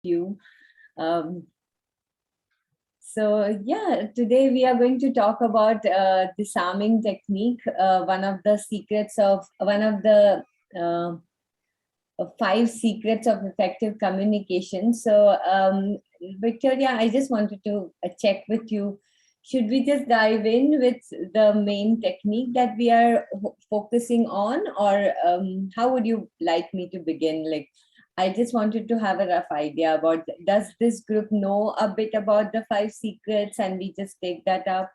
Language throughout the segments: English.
you. So yeah, today we are going to talk about disarming technique, one of the secrets of, one of the 5 secrets of effective communication. So Victoria, I just wanted to check with you, should we just dive in with the main technique that we are focusing on, or how would you like me to begin? Like, I just wanted to have a rough idea about, does this group know a bit about the 5 secrets and we just take that up?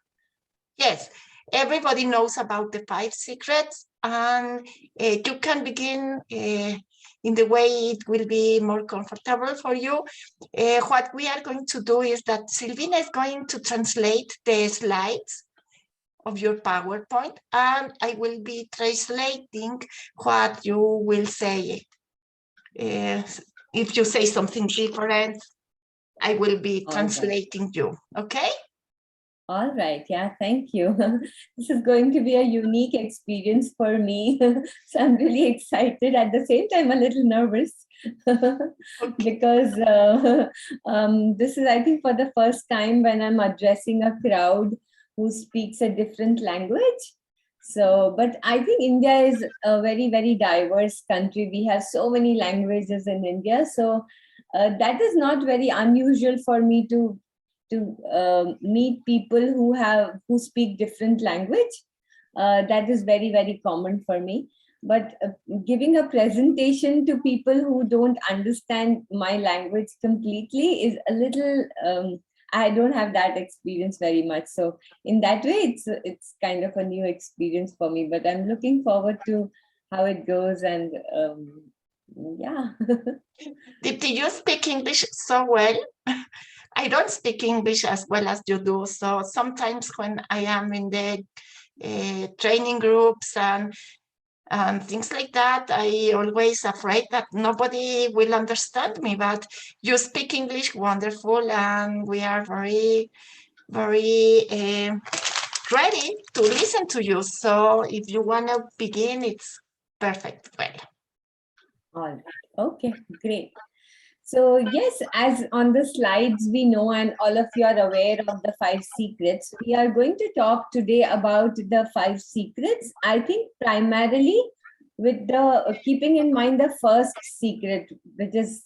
Yes, everybody knows about the 5 secrets, and you can begin in the way it will be more comfortable for you. What we are going to do is that Silvina is going to translate the slides of your PowerPoint, and I will be translating what you will say. If you say something different, I will be translating you, okay? All right, yeah, thank you. This is going to be a unique experience for me. So I'm really excited, at the same time a little nervous, because this is, I think, for the first time when I'm addressing a crowd who speaks a different language. So, but I think India is a very, very diverse country. We have so many languages in India. So that is not very unusual for me to meet people who speak different language. That is very, very common for me. But giving a presentation to people who don't understand my language completely is a little, I don't have that experience very much. So in that way, it's kind of a new experience for me, but I'm looking forward to how it goes. And yeah. Dipti, you speak English so well. I don't speak English as well as you do. So sometimes when I am in the training groups and things like that, I always afraid that nobody will understand me, but you speak English wonderful, and we are very, very ready to listen to you. So if you want to begin, it's perfect. Well. All right. Okay, great. So yes, as on the slides we know, and all of you are aware of the 5 secrets, we are going to talk today about the 5 secrets. I think primarily with the keeping in mind the first secret, which is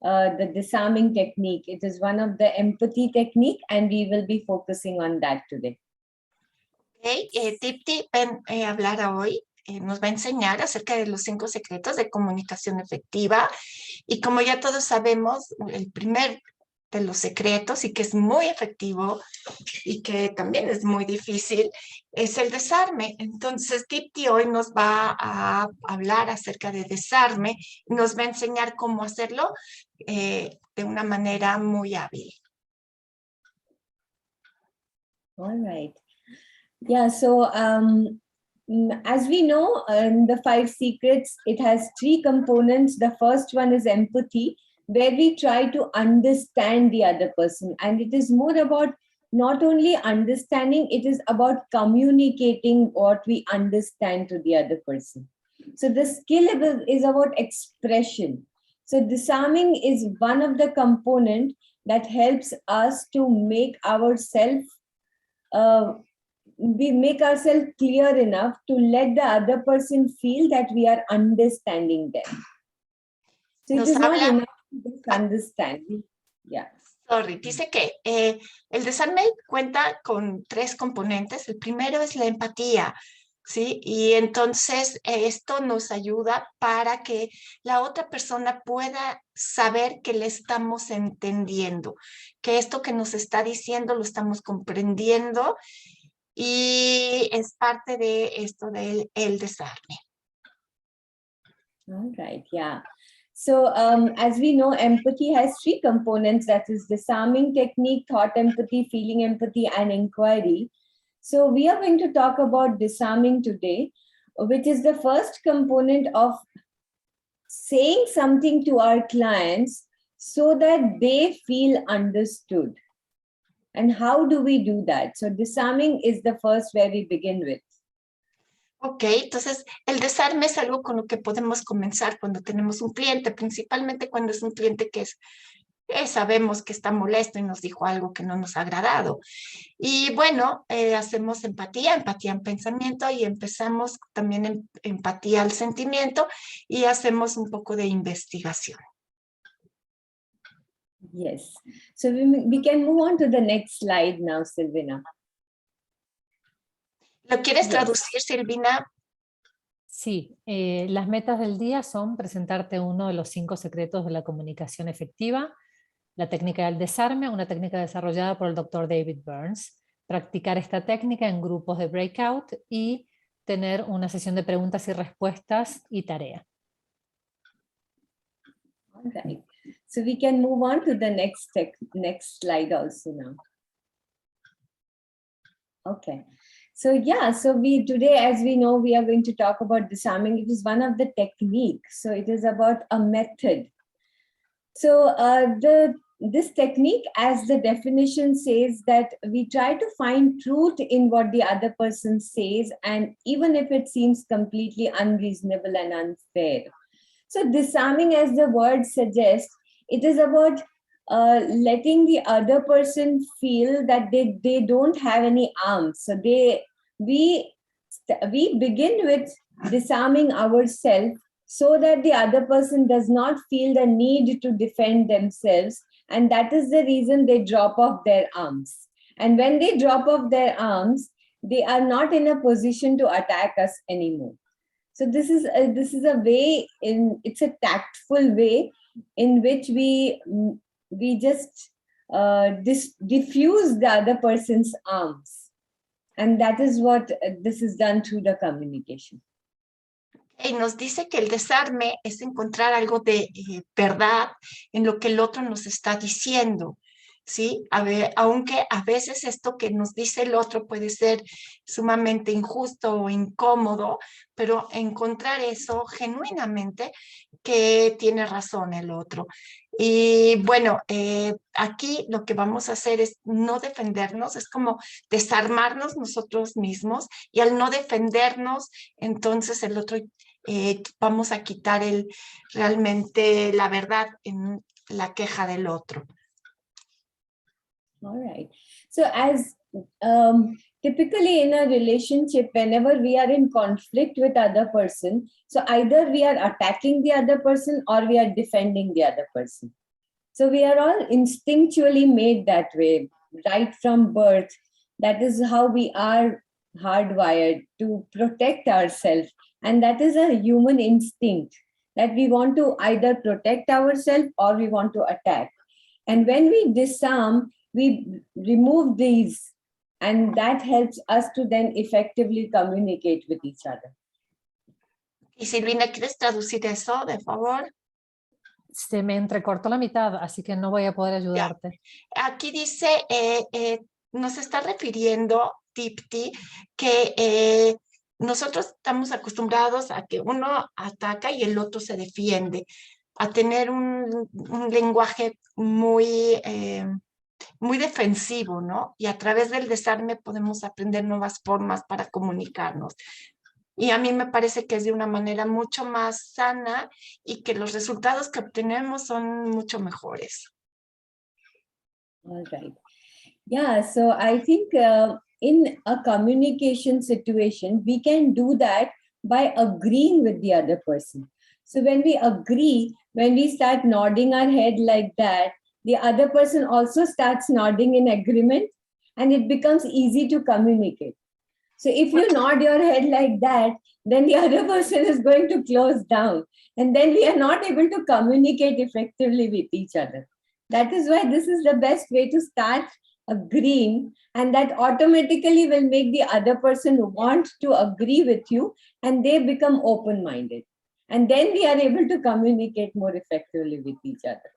the disarming technique. It is one of the empathy technique, and we will be focusing on that today. Okay, Dipti hablará hoy. Nos va a enseñar acerca de los 5 secretos de comunicación efectiva. Y como ya todos sabemos, el primer de los secretos, y que es muy efectivo y que también es muy difícil, es el desarme. Entonces, Dipti hoy nos va a hablar acerca de desarme y nos va a enseñar cómo hacerlo de una manera muy hábil. All right. Yeah, so as we know, in the 5 secrets, it has 3 components. The first one is empathy, where we try to understand the other person. And it is more about not only understanding, it is about communicating what we understand to the other person. So the skill is about expression. So disarming is one of the components that helps us to make ourselves clear enough to let the other person feel that we are understanding them. So it is not enough to just understand. Yeah. Sorry, dice que el desarme cuenta con 3 componentes. El primero es la empatía, ¿sí? Y entonces esto nos ayuda para que la otra persona pueda saber que le estamos entendiendo, que esto que nos está diciendo lo estamos comprendiendo. Y es parte de esto del desarme. All right, yeah. So as we know, empathy has 3 components, that is disarming technique, thought empathy, feeling empathy, and inquiry. So we are going to talk about disarming today, which is the first component of saying something to our clients so that they feel understood. And how do we do that? So disarming is the first where we begin with. Ok, entonces el desarme es algo con lo que podemos comenzar cuando tenemos un cliente, principalmente cuando es un cliente que es sabemos que está molesto y nos dijo algo que no nos ha agradado. Y bueno, hacemos empatía en pensamiento y empezamos también en empatía al sentimiento y hacemos un poco de investigación. Yes. So we can move on to the next slide now, Silvina. ¿Lo quieres Yes. traducir, Silvina? Sí, las metas del día son presentarte uno de los 5 secretos de la comunicación efectiva, la técnica del desarme, una técnica desarrollada por el Dr. David Burns, practicar esta técnica en grupos de breakout y tener una sesión de preguntas y respuestas y tarea. All right. So we can move on to the next slide also now. Okay. So yeah, so we as we know, we are going to talk about disarming. It is one of the techniques. So it is about a method. So this technique, as the definition says, that we try to find truth in what the other person says, and even if it seems completely unreasonable and unfair. So disarming, as the word suggests, it is about letting the other person feel that they don't have any arms. So we begin with disarming ourselves so that the other person does not feel the need to defend themselves. And that is the reason they drop off their arms. And when they drop off their arms, they are not in a position to attack us anymore. So this is a way it's a tactful way in which we just diffuse the other person's arms. And that is what this is done through the communication. Y nos dice que el desarme es encontrar algo de verdad en lo que el otro nos está diciendo, ¿sí? Aunque a veces esto que nos dice el otro puede ser sumamente injusto o incómodo, pero encontrar eso genuinamente que tiene razón el otro. Y bueno, aquí lo que vamos a hacer es no defendernos, es como desarmarnos nosotros mismos, y al no defendernos, entonces el otro vamos a quitar realmente la verdad en la queja del otro. All right. So as typically in a relationship, whenever we are in conflict with other person, so either we are attacking the other person or we are defending the other person. So we are all instinctually made that way, right from birth. That is how we are hardwired to protect ourselves. And that is a human instinct, that we want to either protect ourselves or we want to attack. And when we disarm, we remove these, and that helps us to then effectively communicate with each other. Y Silvina, ¿quieres traducir eso, de favor? Se me entrecortó la mitad, así que no voy a poder ayudarte. Aquí dice, nos está refiriendo, Dipti, que nosotros estamos acostumbrados a que uno ataca y el otro se defiende, a tener un lenguaje muy defensivo, ¿no? Y a través del desarme podemos aprender nuevas formas para comunicarnos. Y a mí me parece que es de una manera mucho más sana y que los resultados que obtenemos son mucho mejores. All right. Yeah, so I think in a communication situation, we can do that by agreeing with the other person. So when we agree, when we start nodding our head like that, the other person also starts nodding in agreement, and it becomes easy to communicate. So if you nod your head like that, then the other person is going to close down, and then we are not able to communicate effectively with each other. That is why this is the best way to start agreeing, and that automatically will make the other person want to agree with you, and they become open-minded. And then we are able to communicate more effectively with each other.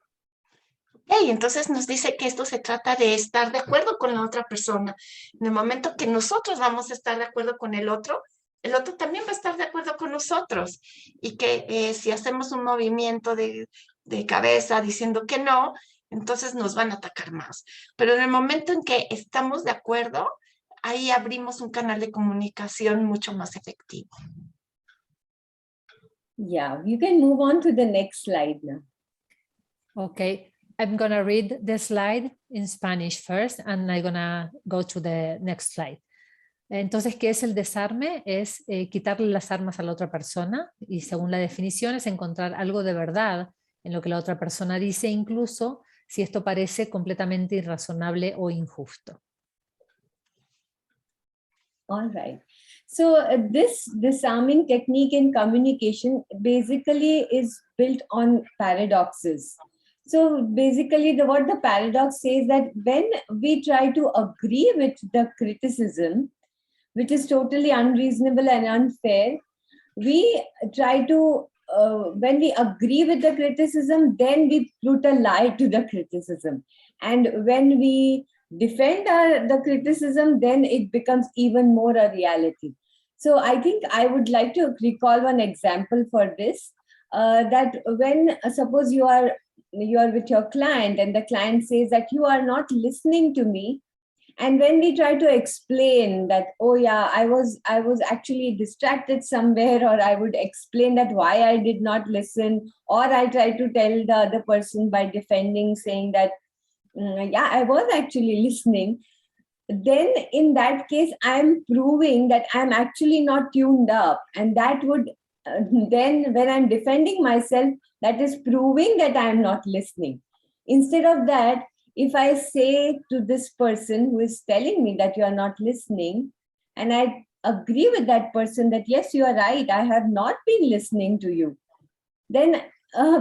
Y entonces nos dice que esto se trata de estar de acuerdo con la otra persona. En el momento que nosotros vamos a estar de acuerdo con el otro también va a estar de acuerdo con nosotros. Y que si hacemos un movimiento de cabeza diciendo que no, entonces nos van a atacar más. Pero en el momento en que estamos de acuerdo, ahí abrimos un canal de comunicación mucho más efectivo. Yeah, you can move on to the next slide now. Ok, I'm going to read the slide in Spanish first, and I'm going to go to the next slide. Entonces, ¿qué es el desarme? Es quitarle las armas a la otra persona, y según la definición es encontrar algo de verdad en lo que la otra persona dice, incluso si esto parece completamente irrazonable o injusto. All right. So this disarming technique in communication basically is built on paradoxes. So basically what the paradox says that when we try to agree with the criticism, which is totally unreasonable and unfair, we try to, when we agree with the criticism, then we put a lie to the criticism. And when we defend the criticism, then it becomes even more a reality. So I think I would like to recall one example for this, that when suppose you are with your client and the client says that you are not listening to me, and when we try to explain that, oh yeah, I was actually distracted somewhere, or I would explain that why I did not listen, or I try to tell the other person by defending, saying that yeah, I was actually listening, then in that case I'm proving that I'm actually not tuned up, and that would then when I'm defending myself, that is proving that I'm not listening. Instead of that, if I say to this person who is telling me that you are not listening, and I agree with that person that yes, you are right, I have not been listening to you, then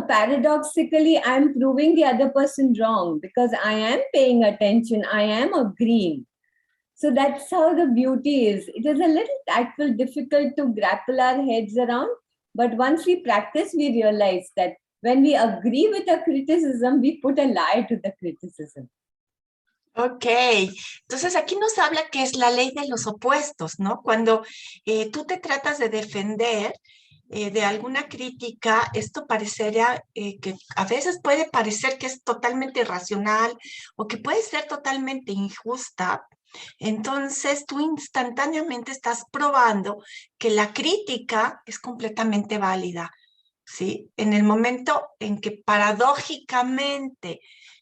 paradoxically I'm proving the other person wrong, because I am paying attention, I am agreeing. So that's how the beauty is. It is a little tactful, difficult to grapple our heads around, but once we practice, we realize that when we agree with a criticism, we put a lie to the criticism. Ok, entonces aquí nos habla que es la ley de los opuestos, ¿no? Cuando tú te tratas de defender de alguna crítica, esto parecería que a veces puede parecer que es totalmente irracional o que puede ser totalmente injusta. Entonces tú instantáneamente estás probando que la crítica es completamente válida, ¿sí? En el momento en que paradójicamente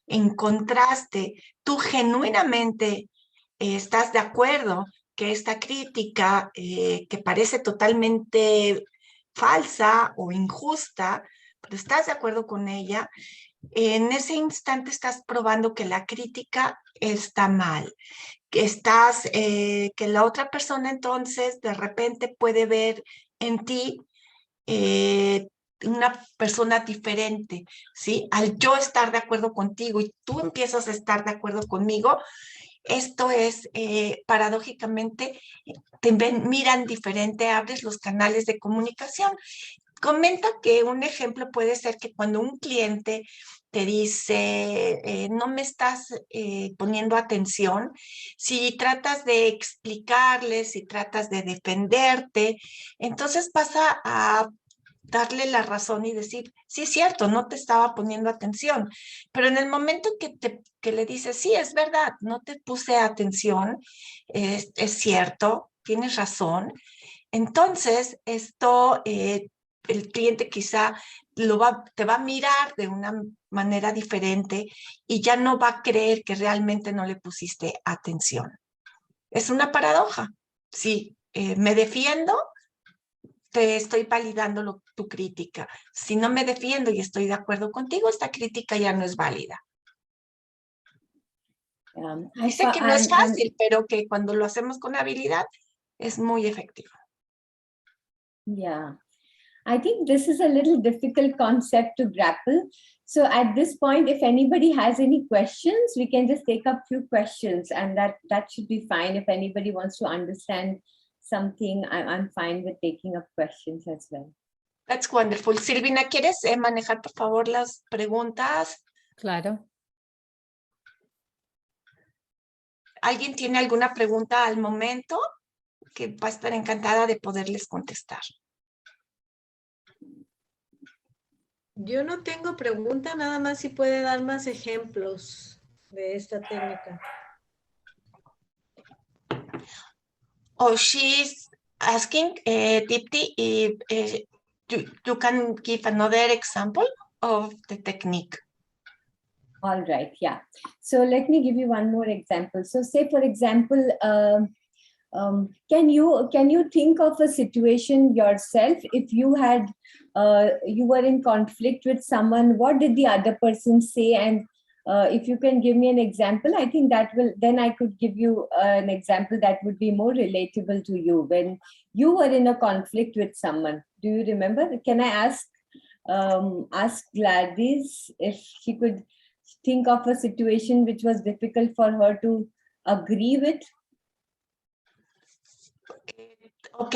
encontraste, tú genuinamente estás de acuerdo que esta crítica que parece totalmente falsa o injusta, pero estás de acuerdo con ella, en ese instante estás probando que la crítica está mal, que que la otra persona entonces de repente puede ver en ti una persona diferente, ¿sí? Al yo estar de acuerdo contigo y tú empiezas a estar de acuerdo conmigo, esto es, paradójicamente, te miran diferente, abres los canales de comunicación. Comenta que un ejemplo puede ser que cuando un cliente te dice, no me estás poniendo atención, si tratas de explicarles, si tratas de defenderte, entonces vas a darle la razón y decir, sí, es cierto, no te estaba poniendo atención. Pero en el momento que le dices, sí, es verdad, no te puse atención, es cierto, tienes razón, entonces esto, el cliente quizá te va a mirar de una manera diferente y ya no va a creer que realmente no le pusiste atención. Es una paradoja. Sí, me defiendo, te estoy validando tu crítica. Si no me defiendo y estoy de acuerdo contigo, esta crítica ya no es válida. Dice que no es fácil, pero que cuando lo hacemos con habilidad es muy efectivo. Yeah, I think this is a little difficult concept to grapple. So at this point, if anybody has any questions, we can just take up few questions, and that should be fine. If anybody wants to understand something, I'm fine with taking up questions as well. That's wonderful. Silvina, ¿quieres manejar, por favor, las preguntas? Claro. ¿Alguien tiene alguna pregunta al momento? Que va a estar encantada de poderles contestar. Yo no tengo pregunta, nada más si puede dar más ejemplos de esta técnica. Oh, she's asking, Dipti, if you can give another example of the technique. All right, yeah. So let me give you one more example. So say, for example, can you think of a situation yourself if you had you were in conflict with someone? What did the other person say? And if you can give me an example, I think that will, then I could give you an example that would be more relatable to you when you were in a conflict with someone. Do you remember? Can I ask Gladys if she could think of a situation which was difficult for her to agree with? Ok,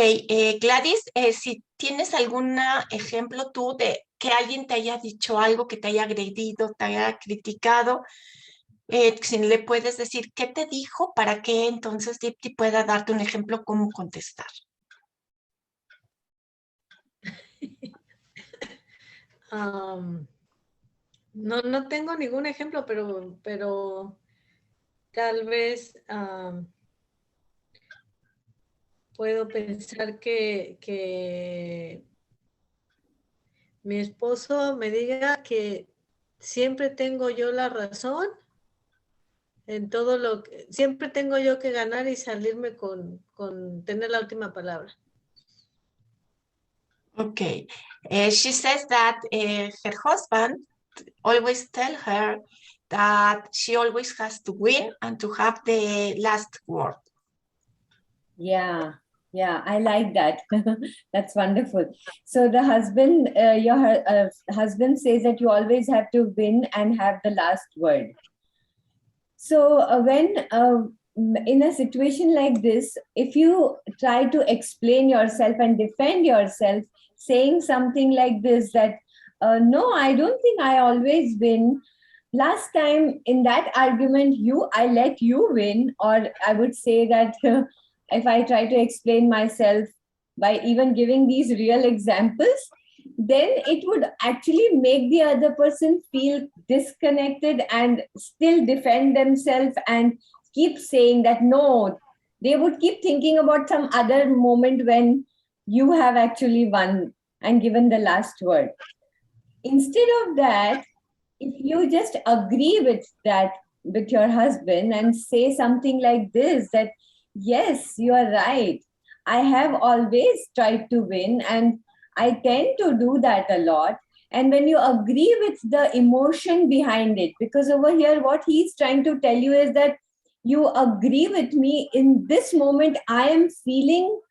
Gladys, si tienes algún ejemplo tú de que alguien te haya dicho algo, que te haya agredido, te haya criticado, si le puedes decir qué te dijo para que entonces Dipti pueda darte un ejemplo cómo contestar. No tengo ningún ejemplo, pero tal vez puedo pensar que mi esposo me diga que siempre tengo yo la razón en todo lo que, siempre tengo yo que ganar y salirme con tener la última palabra. Okay, she says that her husband always tell her that she always has to win and to have the last word. Yeah, I like that. That's wonderful. So the husband, your husband says that you always have to win and have the last word. So when in a situation like this, if you try to explain yourself and defend yourself, saying something like this, that no, I don't think I always win. Last time in that argument, I let you win. Or I would say that if I try to explain myself by even giving these real examples, then it would actually make the other person feel disconnected and still defend themselves and keep saying that no, they would keep thinking about some other moment when you have actually won and given the last word. Instead of that, if you just agree with that, with your husband, and say something like this, that yes, you are right, I have always tried to win and I tend to do that a lot. And when you agree with the emotion behind it, because over here what he's trying to tell you is that you agree with me in this moment, I am feeling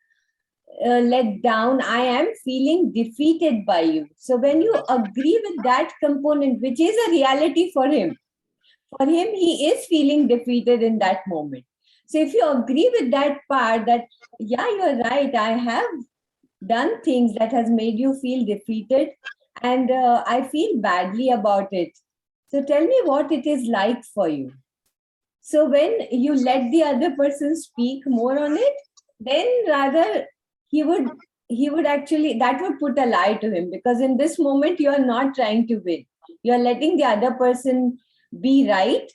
let down, I am feeling defeated by you. So when you agree with that component, which is a reality for him, he is feeling defeated in that moment. So if you agree with that part, that yeah, you're right, I have done things that has made you feel defeated and I feel badly about it. So tell me what it is like for you. So when you let the other person speak more on it, then rather he would actually, that would put a lie to him, because in this moment you are not trying to win. You are letting the other person be right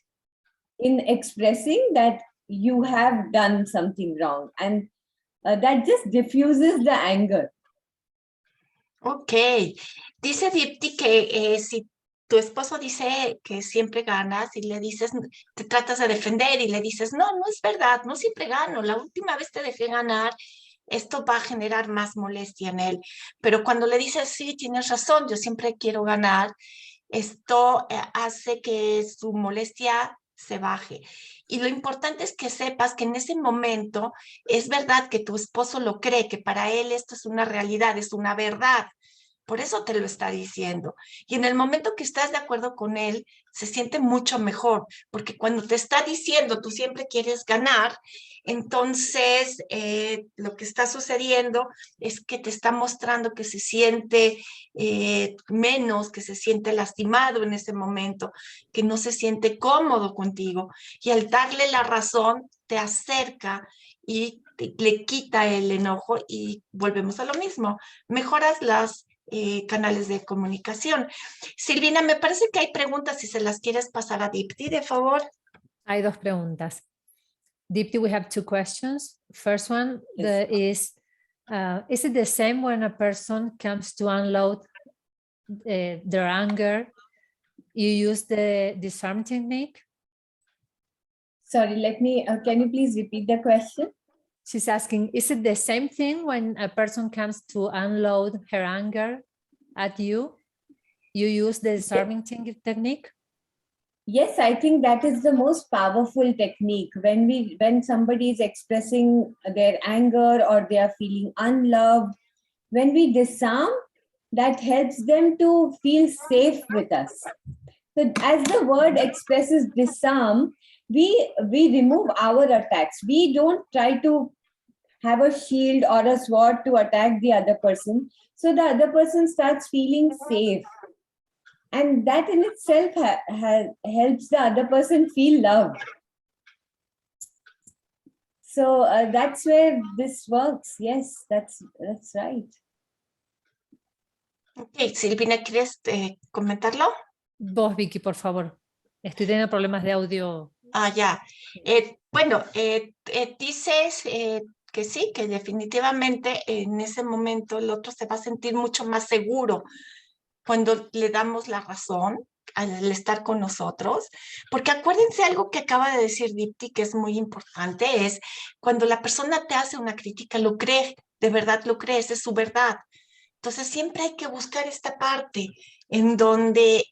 in expressing that you have done something wrong, and that just diffuses the anger. Ok, dice Dipti que si tu esposo dice que siempre ganas y le dices, te tratas de defender y le dices, no, no es verdad, no siempre gano, la última vez te dejé ganar, esto va a generar más molestia en él. Pero cuando le dices, sí, tienes razón, yo siempre quiero ganar, esto hace que su molestia se baje. Y lo importante es que sepas que en ese momento es verdad que tu esposo lo cree, que para él esto es una realidad, es una verdad. Por eso te lo está diciendo. Y en el momento que estás de acuerdo con él, se siente mucho mejor, porque cuando te está diciendo tú siempre quieres ganar, entonces lo que está sucediendo es que te está mostrando que se siente menos, que se siente lastimado en ese momento, que no se siente cómodo contigo. Y al darle la razón, te acerca y le quita el enojo y volvemos a lo mismo. Mejoras las canales de comunicación. Silvina, me parece que hay preguntas, si se las quieres pasar a Dipti, de favor. Hay dos preguntas. Dipti, we have two questions. First one is it the same when a person comes to unload their anger you use the DESARME technique? Sorry, can you please repeat the question? She's asking, is it the same thing when a person comes to unload her anger at you? You use the DESARME technique? Yes, I think that is the most powerful technique. When somebody is expressing their anger or they are feeling unloved, when we disarm, that helps them to feel safe with us. So as the word expresses disarm, we remove our attacks. We don't try to have a shield or a sword to attack the other person. So the other person starts feeling safe. And that in itself helps the other person feel loved. So that's where this works. Yes, that's right. Ok, Silvina, ¿quieres comentarlo? Vos, Vicky, por favor. Estoy teniendo problemas de audio. Ah, ya. Bueno, dices que sí, que definitivamente en ese momento el otro se va a sentir mucho más seguro cuando le damos la razón al estar con nosotros, porque acuérdense algo que acaba de decir Dipti, que es muy importante, es cuando la persona te hace una crítica, lo cree, de verdad lo crees, es su verdad. Entonces siempre hay que buscar esta parte en donde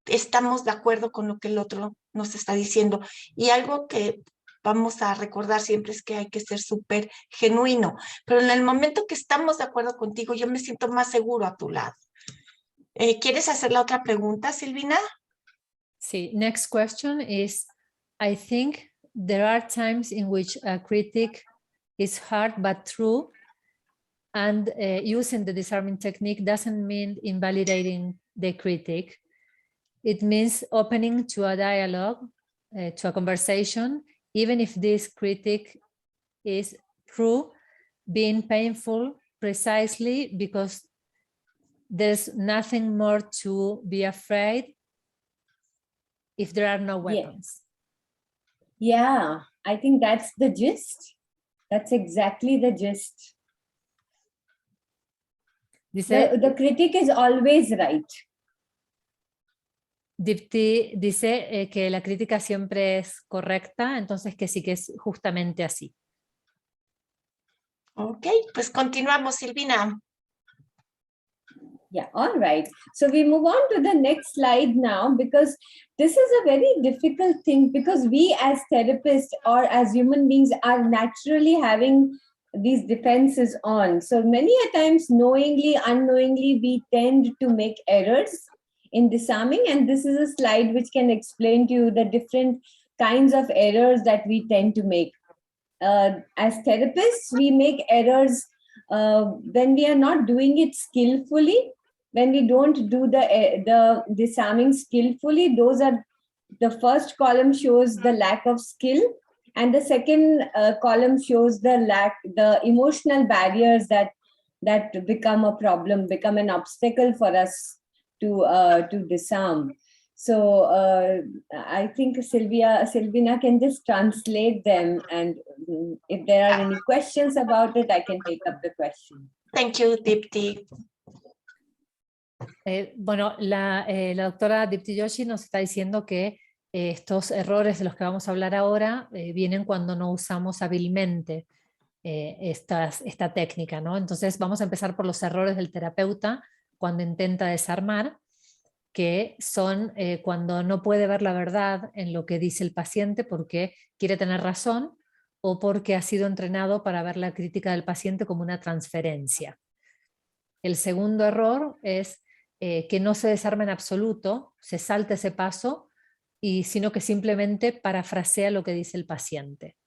estamos de acuerdo con lo que el otro nos está diciendo. Y algo que vamos a recordar siempre es que hay que ser súper genuino, pero en el momento que estamos de acuerdo contigo, yo me siento más seguro a tu lado. ¿Quieres hacer la otra pregunta, Silvina? Sí, next question is, I think there are times in which a critic is hard but true, and using the disarming technique doesn't mean invalidating the critic. It means opening to a dialogue, to a conversation, even if this critic is true, being painful precisely because there's nothing more to be afraid if there are no weapons. Yeah, I think that's the gist. That's exactly the gist. The critic is always right. Dipti dice que la crítica siempre es correcta, entonces que sí que es justamente así. Ok, pues continuamos, Silvina. Yeah, all right. So we move on to the next slide now, because this is a very difficult thing, because we as therapists or as human beings are naturally having these defenses on. So many a times, knowingly, unknowingly, we tend to make errors in disarming. And this is a slide which can explain to you the different kinds of errors that we tend to make. As therapists, we make errors when we are not doing it skillfully. When we don't do the disarming skillfully, those are, the first column shows the lack of skill, and the second column shows the emotional barriers that become a problem, become an obstacle for us to disarm. So I think Silvina can just translate them, and if there are any questions about it, I can take up the question. Thank you, Dipti. Bueno, la doctora Dipti Joshi nos está diciendo que estos errores de los que vamos a hablar ahora vienen cuando no usamos hábilmente esta técnica, ¿no? Entonces vamos a empezar por los errores del terapeuta cuando intenta desarmar, que son cuando no puede ver la verdad en lo que dice el paciente porque quiere tener razón o porque ha sido entrenado para ver la crítica del paciente como una transferencia. El segundo error es que no se desarma en absoluto, se salta ese paso, sino que simplemente parafrasea lo que dice el paciente.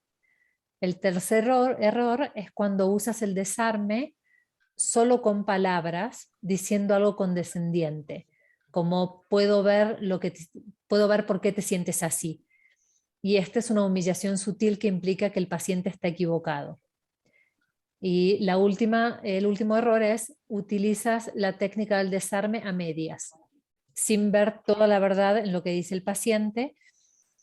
El tercer error es cuando usas el desarme solo con palabras, diciendo algo condescendiente, como puedo ver por qué te sientes así. Y esta es una humillación sutil que implica que el paciente está equivocado. Y el último error es, utilizas la técnica del desarme a medias, sin ver toda la verdad en lo que dice el paciente,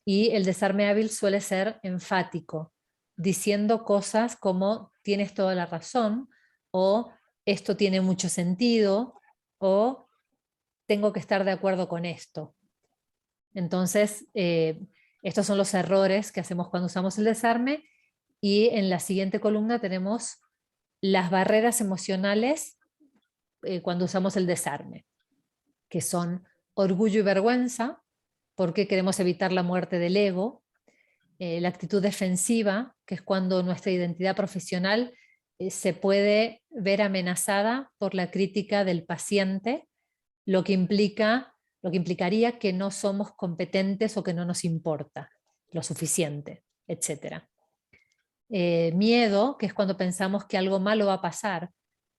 y el desarme hábil suele ser enfático, diciendo cosas como tienes toda la razón, o esto tiene mucho sentido, o tengo que estar de acuerdo con esto. Entonces, estos son los errores que hacemos cuando usamos el desarme, y en la siguiente columna tenemos las barreras emocionales cuando usamos el desarme, que son orgullo y vergüenza, porque queremos evitar la muerte del ego, la actitud defensiva, que es cuando nuestra identidad profesional se puede ver amenazada por la crítica del paciente, lo que implicaría que no somos competentes o que no nos importa lo suficiente, etc. Miedo, que es cuando pensamos que algo malo va a pasar,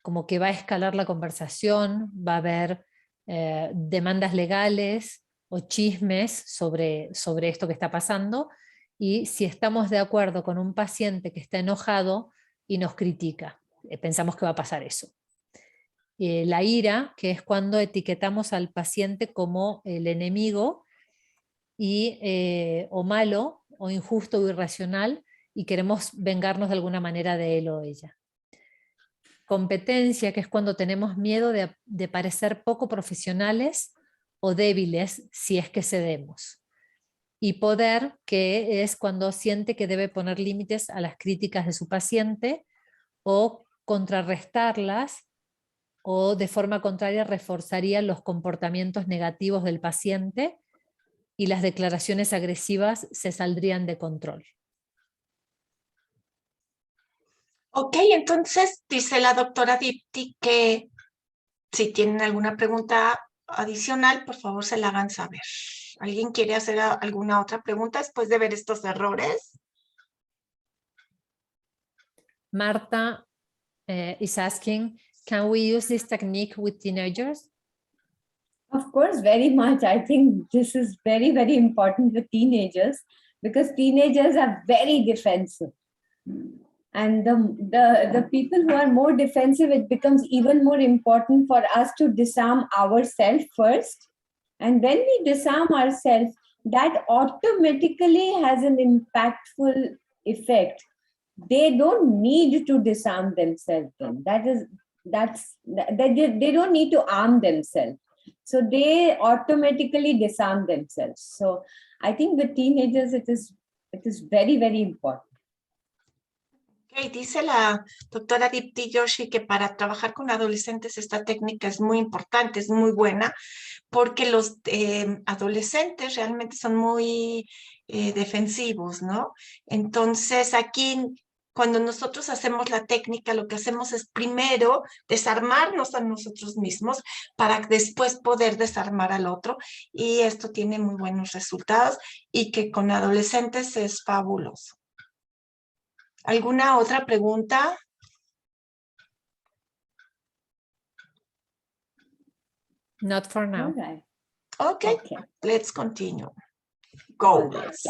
como que va a escalar la conversación, va a haber demandas legales o chismes sobre esto que está pasando, y si estamos de acuerdo con un paciente que está enojado y nos critica, pensamos que va a pasar eso. La ira, que es cuando etiquetamos al paciente como el enemigo o malo o injusto o irracional, y queremos vengarnos de alguna manera de él o ella. Competencia, que es cuando tenemos miedo de parecer poco profesionales o débiles si es que cedemos. Y poder, que es cuando siente que debe poner límites a las críticas de su paciente o contrarrestarlas, o de forma contraria reforzaría los comportamientos negativos del paciente y las declaraciones agresivas se saldrían de control. Ok, entonces dice la doctora Dipti que si tienen alguna pregunta adicional, por favor se la hagan saber. ¿Alguien quiere hacer alguna otra pregunta después de ver estos errores? Marta is asking, can we use this technique with teenagers? Of course, very much. I think this is very, very important with teenagers, because teenagers are very defensive. And the people who are more defensive, it becomes even more important for us to disarm ourselves first. And when we disarm ourselves, that automatically has an impactful effect. They don't need to disarm themselves. They don't need to arm themselves. So they automatically disarm themselves. So I think with teenagers, it is very, very important. Okay, dice la doctora Dipti Joshi que para trabajar con adolescentes esta técnica es muy importante, es muy buena, porque los adolescentes realmente son muy defensivos, ¿no? Entonces aquí, cuando nosotros hacemos la técnica, lo que hacemos es primero desarmarnos a nosotros mismos para después poder desarmar al otro, y esto tiene muy buenos resultados y que con adolescentes es fabuloso. ¿Alguna otra pregunta? Not for now. All right. Okay, let's continue. Goals.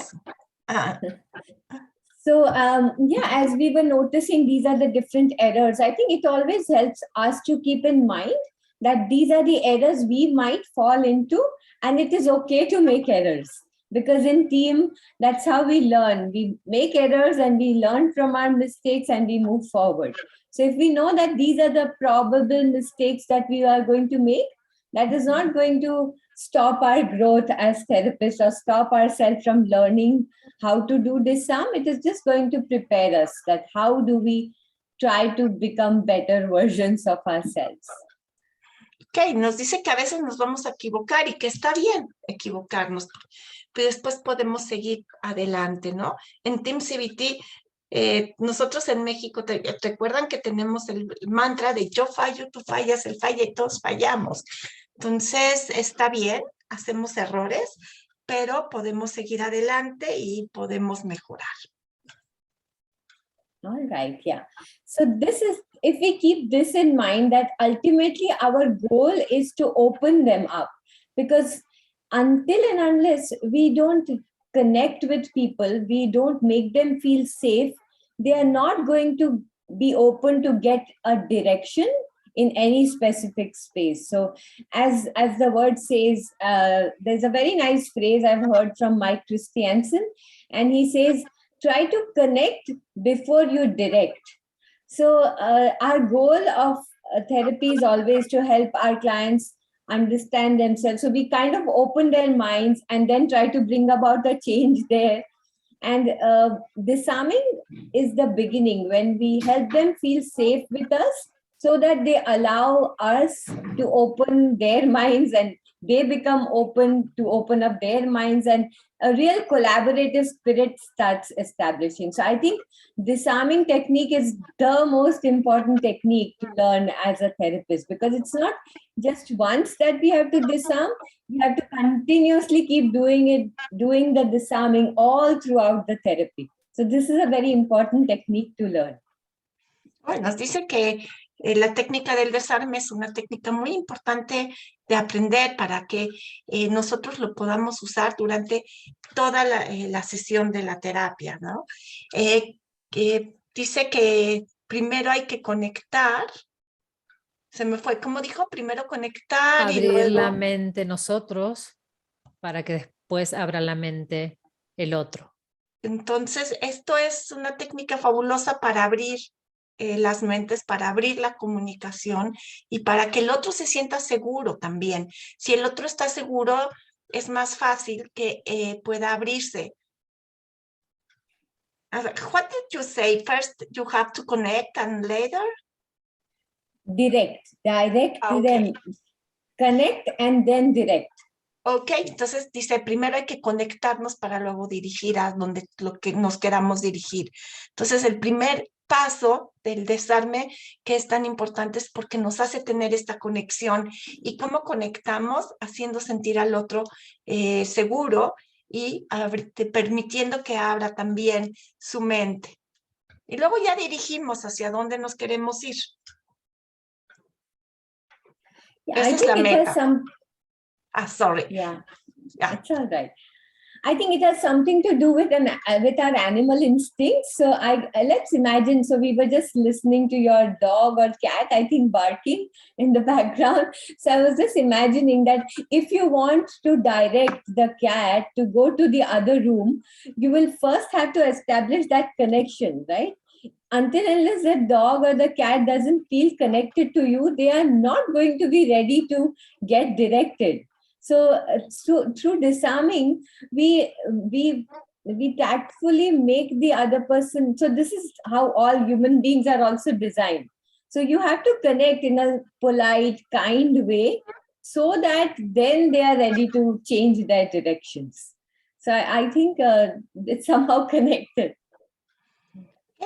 So, as we were noticing, these are the different errors. I think it always helps us to keep in mind that these are the errors we might fall into, and it is okay to make errors. Because in team, that's how we learn. We make errors and we learn from our mistakes and we move forward. So if we know that these are the probable mistakes that we are going to make, that is not going to stop our growth as therapists or stop ourselves from learning how to do disarm. It is just going to prepare us that how do we try to become better versions of ourselves. Ok, nos dice que a veces nos vamos a equivocar y que está bien equivocarnos, pero después podemos seguir adelante, ¿no? En Team-CBT, nosotros en México, recuerdan que tenemos el mantra de yo fallo, tú fallas, él falla y todos fallamos. Entonces, está bien, hacemos errores, pero podemos seguir adelante y podemos mejorar. All right, yeah. So this is, if we keep this in mind, that ultimately our goal is to open them up, because until and unless we don't connect with people, we don't make them feel safe, they are not going to be open to get a direction in any specific space. So as the word says, there's a very nice phrase I've heard from Mike Christiansen, and he says, try to connect before you direct. So our goal of therapy is always to help our clients understand themselves. So we kind of open their minds and then try to bring about a change there. And disarming is the beginning, when we help them feel safe with us, so that they allow us to open their minds and they become open to open up their minds, and a real collaborative spirit starts establishing. So I think disarming technique is the most important technique to learn as a therapist, because it's not just once that we have to disarm. We have to continuously keep doing it, doing the disarming all throughout the therapy. So this is a very important technique to learn. Bueno, nos dice que la técnica del desarme es una técnica muy importante de aprender para que nosotros lo podamos usar durante toda la sesión de la terapia, ¿no? Dice que primero hay que conectar. Se me fue, ¿cómo dijo? Primero conectar Abrir y luego la mente nosotros para que después abra la mente el otro. Entonces, esto es una técnica fabulosa para abrir las mentes, para abrir la comunicación y para que el otro se sienta seguro también. Si el otro está seguro, es más fácil que pueda abrirse. What did you say? First, you have to connect and later? Direct Okay. them. Connect and then direct. Ok, entonces dice, primero hay que conectarnos para luego dirigir a donde lo que nos queramos dirigir. Entonces, el primer paso del desarme que es tan importante es porque nos hace tener esta conexión. ¿Y cómo conectamos? Haciendo sentir al otro seguro y permitiendo que abra también su mente. Y luego ya dirigimos hacia dónde nos queremos ir. Yeah, Esa I es think la it meta. has some. Sorry. Yeah, Yeah. it's all right. I think it has something to do with our animal instincts. So let's imagine. So we were just listening to your dog or cat, I think, barking in the background. So I was just imagining that if you want to direct the cat to go to the other room, you will first have to establish that connection, right? Until unless the dog or the cat doesn't feel connected to you, they are not going to be ready to get directed. So through disarming, we tactfully make the other person. So this is how all human beings are also designed. So you have to connect in a polite, kind way, so that then they are ready to change their directions. So I think it's somehow connected.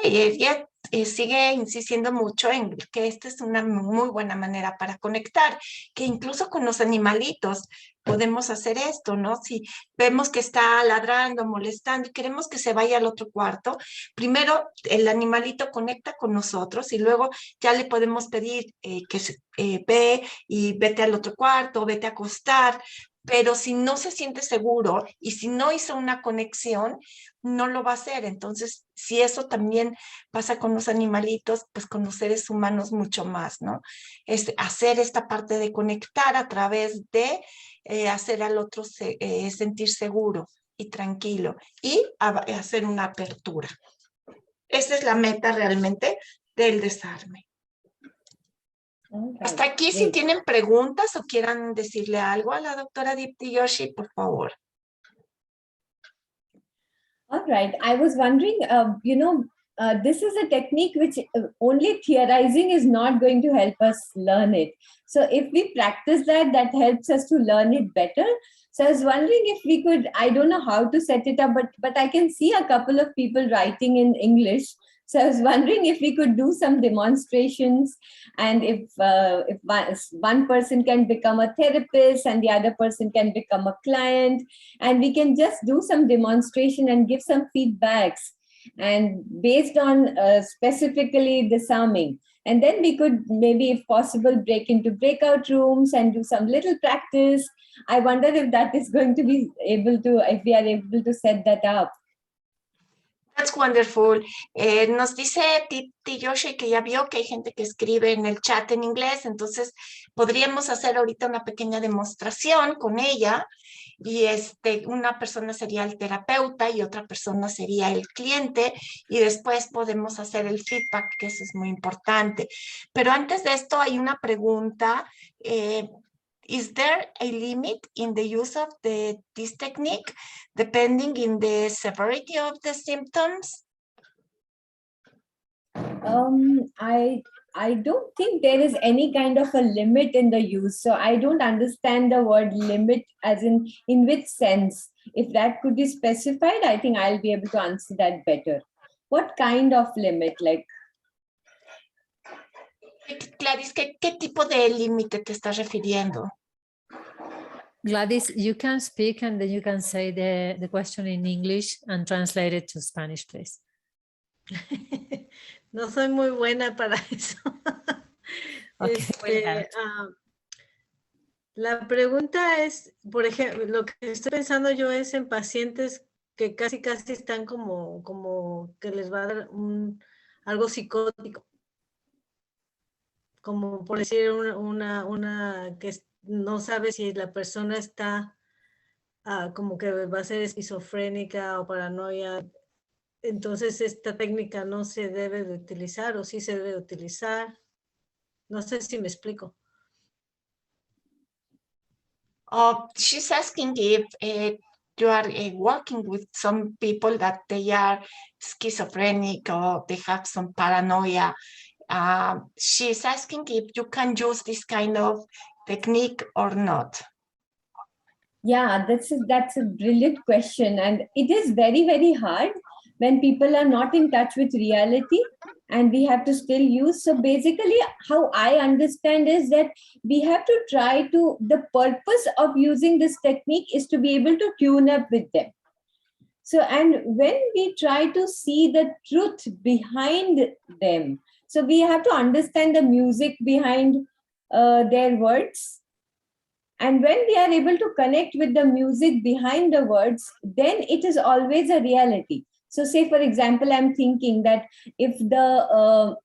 Ella sigue insistiendo mucho en que esta es una muy buena manera para conectar, que incluso con los animalitos podemos hacer esto, ¿no? Si vemos que está ladrando, molestando y queremos que se vaya al otro cuarto, primero el animalito conecta con nosotros y luego ya le podemos pedir que ve y vete al otro cuarto, vete a acostar. Pero si no se siente seguro y si no hizo una conexión, no lo va a hacer. Entonces, si eso también pasa con los animalitos, pues con los seres humanos mucho más, ¿no? Es hacer esta parte de conectar a través de hacer al otro sentir seguro y tranquilo y hacer una apertura. Esa es la meta realmente del desarme. Okay. Hasta aquí, si tienen preguntas o quieran decirle algo a la doctora Dipti Joshi, por favor. All right. I was wondering, this is a technique which only theorizing is not going to help us learn it. So if we practice that helps us to learn it better. So I was wondering if we could, I don't know how to set it up, but I can see a couple of people writing in English. So I was wondering if we could do some demonstrations, and if one person can become a therapist and the other person can become a client, and we can just do some demonstration and give some feedbacks, and based on specifically disarming. And then we could maybe, if possible, break into breakout rooms and do some little practice. I wonder if that is going to be able to, if we are able to set that up. That's wonderful. Nos dice Dipti Joshi que ya vio que hay gente que escribe en el chat en inglés, entonces podríamos hacer ahorita una pequeña demostración con ella y una persona sería el terapeuta y otra persona sería el cliente y después podemos hacer el feedback, que eso es muy importante. Pero antes de esto hay una pregunta. is there a limit in the use of this technique depending in the severity of the symptoms? I don't think there is any kind of a limit in the use. So I don't understand the word limit as in which sense. If that could be specified, I think I'll be able to answer that better. What kind of limit? Like, Gladys, ¿qué tipo de límite te estás refiriendo? Gladys, you can speak and then you can say the question in English and translate it to Spanish, please. No soy muy buena para eso. Okay, la pregunta es, por ejemplo, lo que estoy pensando yo es en pacientes que casi están como que les va a dar algo psicótico. Como por decir una que no sabe si la persona está como que va a ser esquizofrénica o paranoia. Entonces esta técnica no se debe de utilizar o sí se debe de utilizar. No sé si me explico. She's asking if you are working with some people that they are schizophrenic or they have some paranoia. She's asking if you can use this kind of technique or not. yeah, that's a brilliant question. And it is very, very hard when people are not in touch with reality and we have to still use. So basically how I understand is that we have to try to, the purpose of using this technique is to be able to tune up with them. So, and when we try to see the truth behind them, so we have to understand the music behind their words. And when we are able to connect with the music behind the words, then it is always a reality. So say, for example, I'm thinking that if a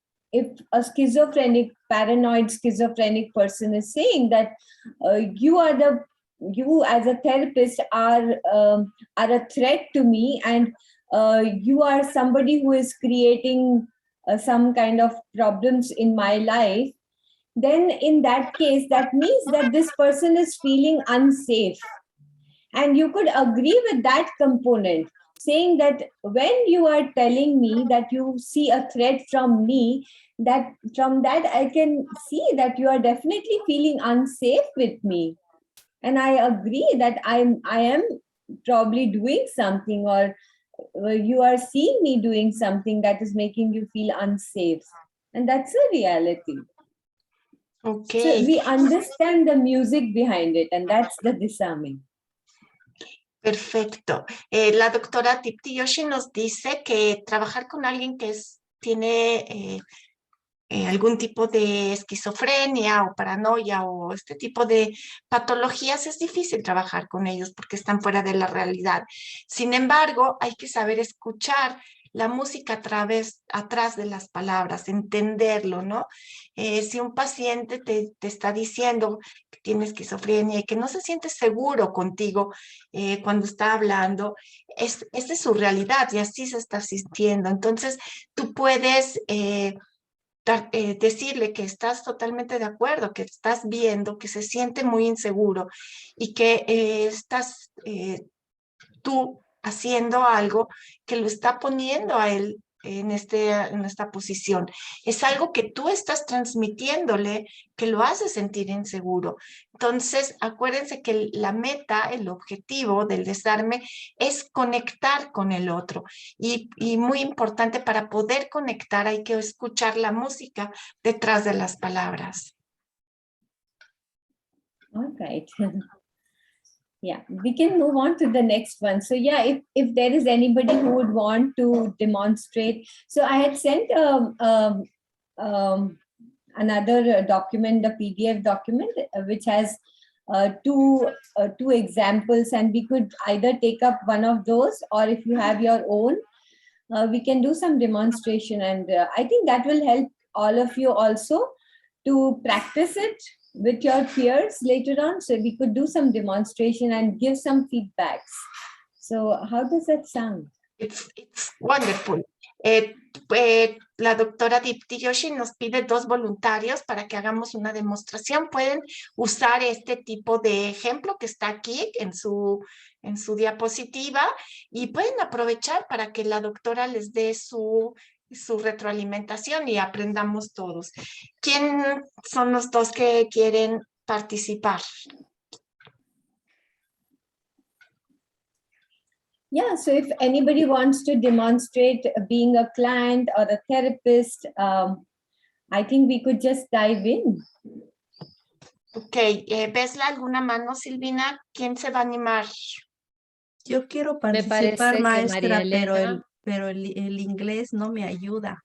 paranoid schizophrenic person is saying that you as a therapist are a threat to me, and you are somebody who is creating some kind of problems in my life, then in that case, that means that this person is feeling unsafe. And you could agree with that component, saying that when you are telling me that you see a threat from me, that from that I can see that you are definitely feeling unsafe with me. And I agree that I am probably doing something, or you are seeing me doing something that is making you feel unsafe. And that's a reality. Okay. So we understand the music behind it, and that's the disarming. Perfecto. La doctora Dipti Joshi nos dice que trabajar con alguien que tiene algún tipo de esquizofrenia o paranoia o este tipo de patologías es difícil trabajar con ellos porque están fuera de la realidad. Sin embargo, hay que saber escuchar la música atrás de las palabras, entenderlo, ¿no? Si un paciente te está diciendo que tiene esquizofrenia y que no se siente seguro contigo cuando está hablando, esta es su realidad y así se está sintiendo. Entonces, tú puedes decirle que estás totalmente de acuerdo, que estás viendo, que se siente muy inseguro y que estás tú haciendo algo que lo está poniendo a él en esta posición. Es algo que tú estás transmitiéndole que lo hace sentir inseguro. Entonces, acuérdense que la meta, el objetivo del desarme es conectar con el otro. Y muy importante, para poder conectar hay que escuchar la música detrás de las palabras. All right. Yeah, we can move on to the next one. So yeah, if there is anybody who would want to demonstrate. So I had sent another document, the PDF document, which has two examples, and we could either take up one of those, or if you have your own, we can do some demonstration. And I think that will help all of you also to practice it with your peers later on. So we could do some demonstration and give some feedbacks. So how does that sound? It's wonderful. La doctora Dipti Joshi nos pide 2 voluntarios para que hagamos una demostración. Pueden usar este tipo de ejemplo que está aquí en su diapositiva y pueden aprovechar para que la doctora les dé su retroalimentación y aprendamos todos. ¿Quién son los 2 que quieren participar? Yeah, so if anybody wants to demonstrate being a client or a therapist, I think we could just dive in. Ok, ¿ves alguna mano, Silvina? ¿Quién se va a animar? Yo quiero Me parece participar, que maestra, María Elena- pero el inglés no me ayuda.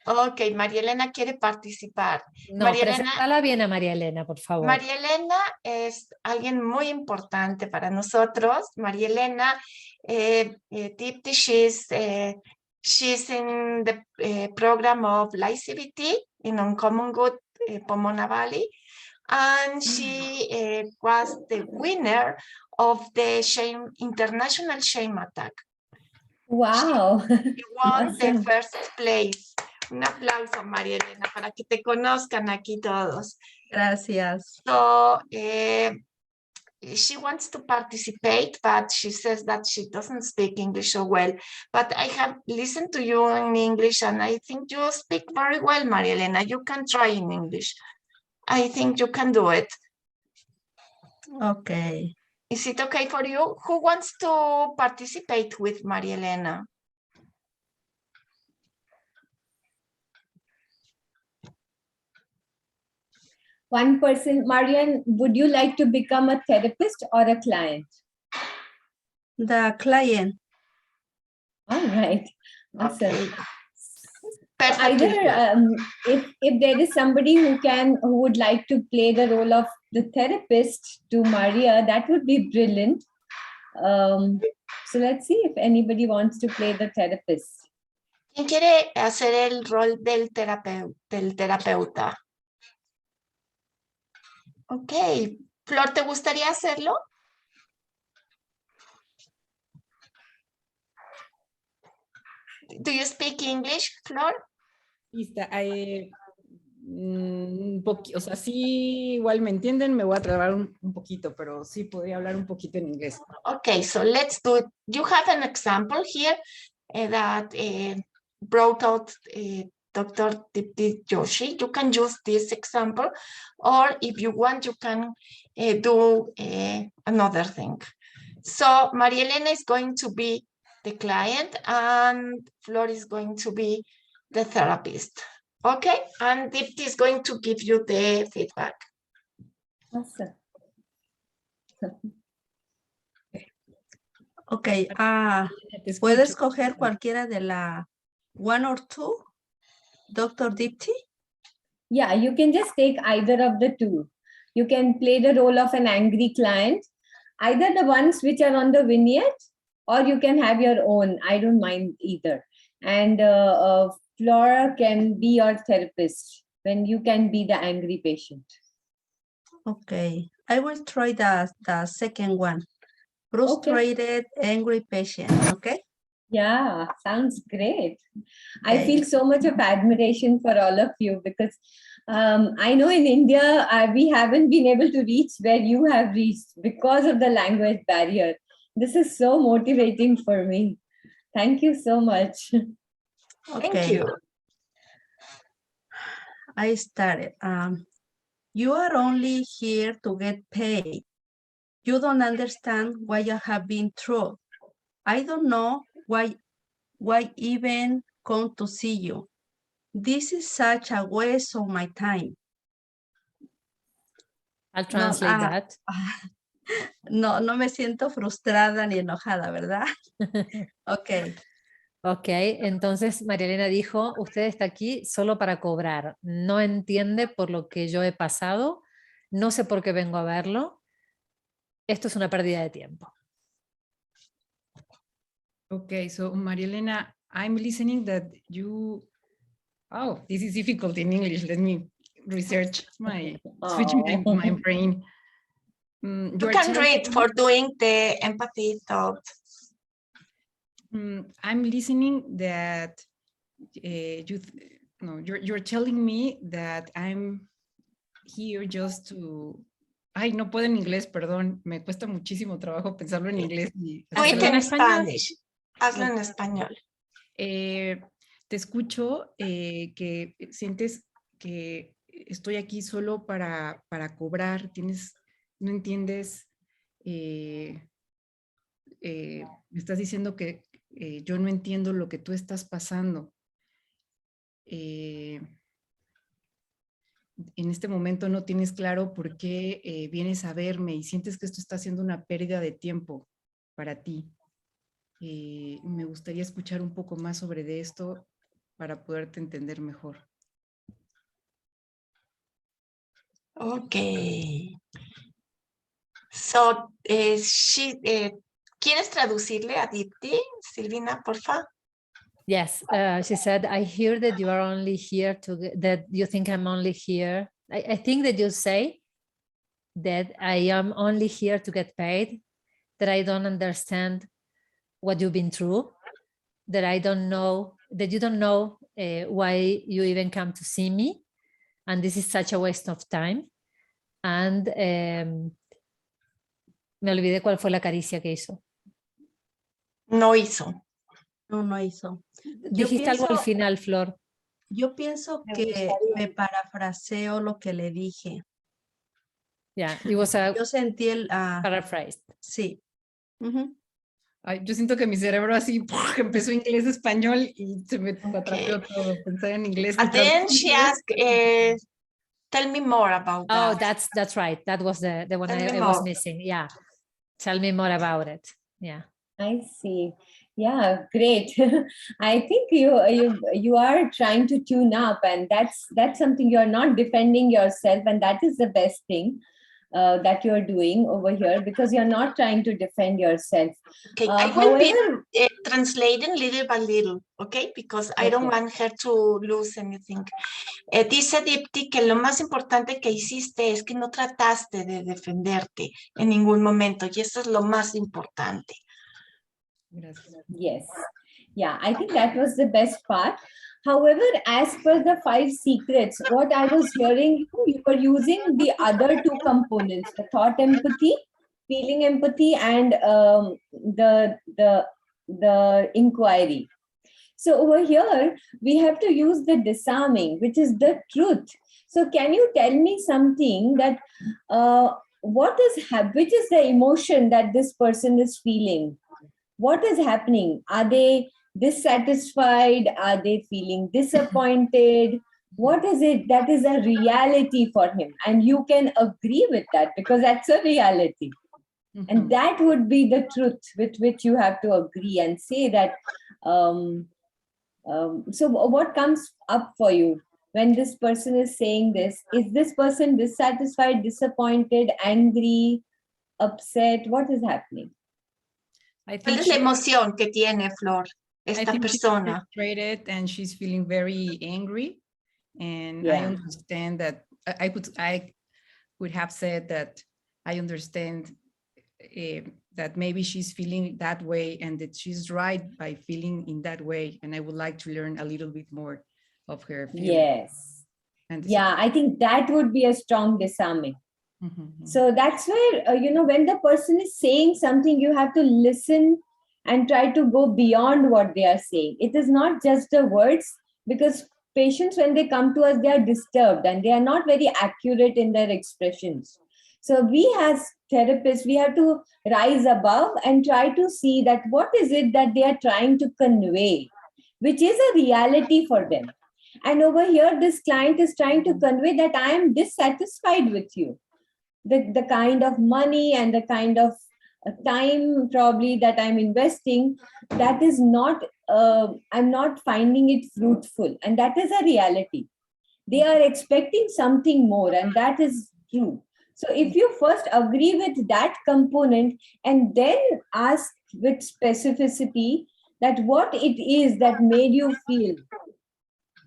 Ok, María Elena quiere participar. No, María Elena, preséntala bien a María Elena, por favor. María Elena es alguien muy importante para nosotros. María Elena, Dipti, she's in the program of CBT in Uncommon Good, Pomona Valley. And she was the winner of the International Shame Attack. Wow. She won the Awesome. first place. Un aplauso, María Elena, para que te conozcan aquí todos. Gracias. So, she wants to participate, but she says that she doesn't speak English so well. But I have listened to you in English, and I think you speak very well, María Elena. You can try in English. I think you can do it. Okay. Is it okay for you? Who wants to participate with María Elena? One person, Marian, would you like to become a therapist or a client? The client. All right. Awesome. Okay. So either if there is somebody who would like to play the role of the therapist to Maria, that would be brilliant. So let's see if anybody wants to play the therapist. ¿Quién quiere hacer el rol del terapeuta? Ok. Flor, ¿te gustaría hacerlo? Do you speak English, Flor? O sea, sí, igual me entienden, me voy a trabar un poquito, pero sí podría hablar un poquito en inglés. Okay, so let's do it. You have an example here that brought out Dr. Dipti Joshi. You can use this example, or if you want, you can do another thing. So María Elena is going to be the client, and Flor is going to be the therapist. Okay, and Dipti is going to give you the feedback. Awesome. Okay. ¿Puedo escoger cualquiera de la one or two, Dr. Dipti? Yeah, you can just take either of the two. You can play the role of an angry client, either the ones which are on the vignette, or you can have your own. I don't mind either. And Flora can be your therapist when you can be the angry patient. Okay, I will try the second one. Frustrated, angry patient, okay? Yeah, sounds great. I Okay. feel so much of admiration for all of you because I know in India, we haven't been able to reach where you have reached because of the language barrier. This is so motivating for me. Thank you so much. Okay. Thank you. I started. You are only here to get paid. You don't understand what you have been through. I don't know why even come to see you. This is such a waste of my time. I'll translate that. No me siento frustrada ni enojada, ¿verdad? Ok. Ok, entonces María Elena dijo, usted está aquí solo para cobrar, no entiende por lo que yo he pasado, no sé por qué vengo a verlo, esto es una pérdida de tiempo. Okay, so María Elena, I'm listening that you, oh, this is difficult in English. Let me research switch my brain. You can read for doing the empathy thought. I'm listening that you're telling me that I'm here just to... Ay, no puedo en inglés, perdón. Me cuesta muchísimo trabajo pensarlo en inglés. Hazlo en Spanish. Hazlo en español. Te escucho que sientes que estoy aquí solo para cobrar. No entiendes. Me estás diciendo que yo no entiendo lo que tú estás pasando. En este momento no tienes claro por qué vienes a verme y sientes que esto está siendo una pérdida de tiempo para ti. Me gustaría escuchar un poco más sobre esto para poderte entender mejor. Okay. So, ¿quieres traducirle a Dipti, Silvina, por favor? Yes, she said, I hear that you are only here that you think I'm only here. I think that you say that I am only here to get paid, that I don't understand what you've been through, that I don't know, that you don't know why you even come to see me. And this is such a waste of time. And me olvidé cuál fue la caricia que hizo. No hizo. No hizo. Dijiste algo al final, Flor. Yo pienso que me parafraseo lo que le dije. Yeah, it was a Yo sentí el... paraphrased. Sí. Ay, yo siento que mi cerebro así empezó inglés, español y se me atrapió todo, pensar en inglés. And then she asked, tell me more about that. Oh, that's right. That was the one I was missing. Yeah. Tell me more about it. Yeah. I see. Yeah, great. I think you are trying to tune up, and that's something you are not defending yourself, and that is the best thing that you're doing over here, because you're not trying to defend yourself. Okay, I will be translating little by little, okay? Because I don't want her to lose anything. Dice Dipti que lo más importante que hiciste es que no trataste de defenderte en ningún momento, y eso es lo más importante. Gracias. Yes. Yeah, I think that was the best part. However, as per the 5 secrets, what I was hearing, you were using the other 2 components, the thought empathy, feeling empathy, and the inquiry. So over here, we have to use the disarming, which is the truth. So can you tell me something that which is the emotion that this person is feeling? What is happening? Are they dissatisfied? Are they feeling disappointed? What is it that is a reality for him? And you can agree with that, because that's a reality. And that would be the truth with which you have to agree and say that. So what comes up for you when this person is saying this? Is this person dissatisfied, disappointed, angry, upset? What is happening? ¿Cuál es la emoción que tiene Flor, esta persona? She's frustrated and she's feeling very angry, and I understand that I would have said that I understand that maybe she's feeling that way, and that she's right by feeling in that way, and I would like to learn a little bit more of her feelings. Yes. Yeah, I think that would be a strong disarming. So that's where, when the person is saying something, you have to listen and try to go beyond what they are saying. It is not just the words, because patients, when they come to us, they are disturbed and they are not very accurate in their expressions. So we as therapists, we have to rise above and try to see that what is it that they are trying to convey, which is a reality for them. And over here, this client is trying to convey that I am dissatisfied with you. The kind of money and the kind of time probably that I'm investing, that is not, I'm not finding it fruitful. And that is a reality. They are expecting something more, and that is true. So if you first agree with that component and then ask with specificity that what it is that made you feel,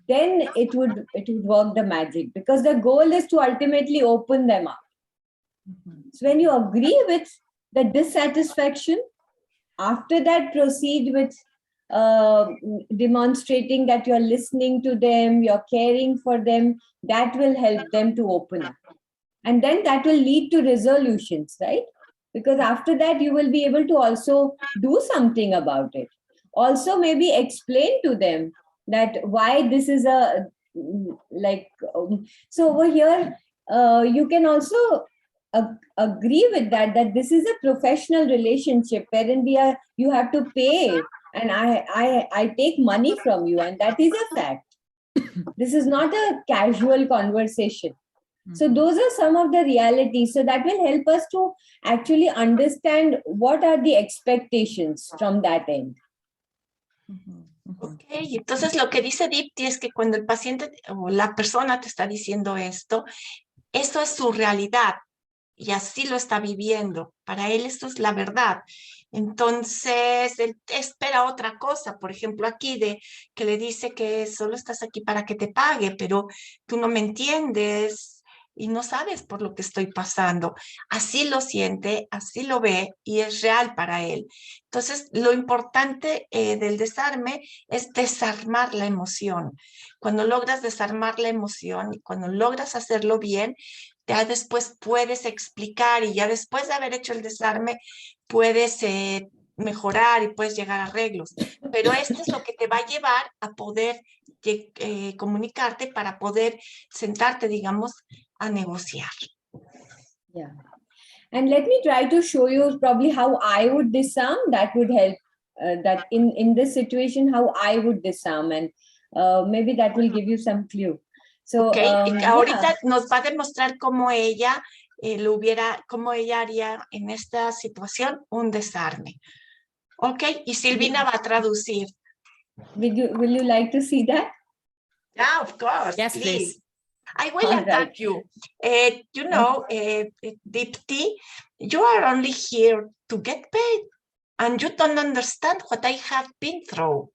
then it would work the magic, because the goal is to ultimately open them up. So when you agree with the dissatisfaction, after that proceed with demonstrating that you're listening to them, you're caring for them, that will help them to open up. And then that will lead to resolutions, right? Because after that, you will be able to also do something about it. Also, maybe explain to them that why this is a, so over here, you can also agree with that this is a professional relationship wherein you have to pay, and I take money from you, and that is a fact. This is not a casual conversation. So those are some of the realities. So that will help us to actually understand what are the expectations from that end. Ok, entonces lo que dice Dipti es que cuando el paciente o la persona te está diciendo esto, eso es su realidad y así lo está viviendo. Para él esto es la verdad. Entonces, él espera otra cosa. Por ejemplo, aquí de que le dice que solo estás aquí para que te pague, pero tú no me entiendes y no sabes por lo que estoy pasando. Así lo siente, así lo ve y es real para él. Entonces, lo importante del desarme es desarmar la emoción. Cuando logras desarmar la emoción y cuando logras hacerlo bien, ya después puedes explicar y ya después de haber hecho el desarme, puedes mejorar y puedes llegar a arreglos. Pero esto es lo que te va a llevar a poder comunicarte para poder sentarte, digamos, a negociar. Yeah. And let me try to show you probably how I would disarm. That would help. That in this situation, how I would disarm, and maybe that will give you some clue. So, okay. Ahorita nos va a demostrar cómo ella cómo ella haría en esta situación un desarme. Ok, y Silvina va a traducir. Will you like to see that? Yeah, of course. Yes, please. I will attack you. You know, Dipti, you are only here to get paid, and you don't understand what I have been through.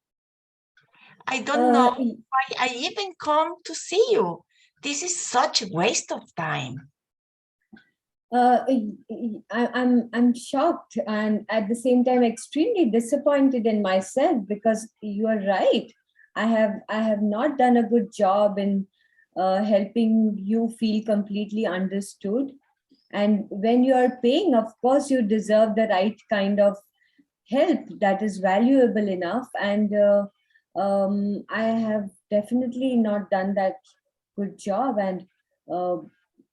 I don't know why I even come to see you. This is such a waste of time. I'm shocked and at the same time extremely disappointed in myself, because you are right. I have not done a good job in helping you feel completely understood. And when you are paying, of course, you deserve the right kind of help that is valuable enough. And I have definitely not done that good job. And